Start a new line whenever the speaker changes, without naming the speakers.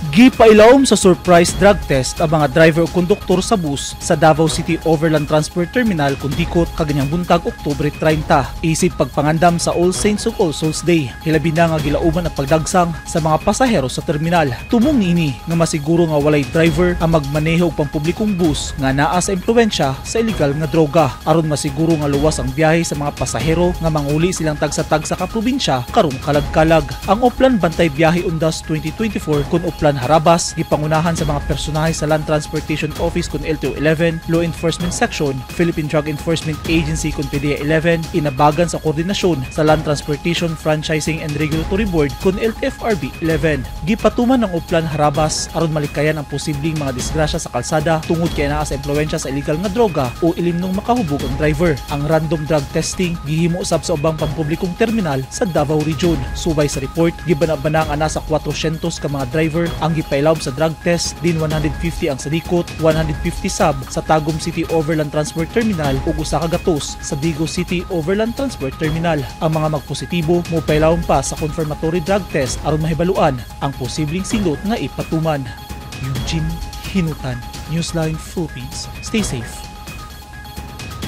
Gipailawom sa surprise drug test ang mga driver o konduktor sa bus sa Davao City Overland Transport Terminal Kundikot kaganyang buntag Oktubre 30 isip pagpangandam sa All Saints ug All Souls Day. Hilabi na nga gilauman ang pagdagsang sa mga pasahero sa terminal. Tumong niini nga masiguro nga walay driver ang magmaneho og pampublikong bus nga naa sa impluwensya sa illegal nga droga aron masiguro nga luwas ang biyahe sa mga pasahero nga manguli silang tagsa-tag sa kaprobinsya karong kalag-kalag. Ang Oplan Bantay Biyahe Undas 2024 kun Oplan Harabas gipangunahan sa mga personahe sa Land Transportation Office kun LTO-11, Law Enforcement Section, Philippine Drug Enforcement Agency kun PDEA-11, inabagan sa koordinasyon sa Land Transportation Franchising and Regulatory Board kun LTFRB-11. Gipatuman ng Oplan Harabas aron malikayan ang posibleng mga disgrasya sa kalsada tungod kay naa sa impluwensya sa illegal nga droga o ilimnong makahubog ang driver. Ang random drug testing gihimo usab sa ubang pampublikong terminal sa Davao Region. Subay sa report, gibana-bana ang ana sa 400 ka mga driver ang gipailawom sa drug test, din 150 ang sa Dikot, 150 sab sa Tagum City Overland Transport Terminal ug usa ka gatos sa Digo City Overland Transport Terminal. Ang mga magpositibo mopailawom pa sa confirmatory drug test aron mahibaluan ang posibleng silot nga ipatuman. Eugene Hinutan, Newsline Philippines. Stay safe.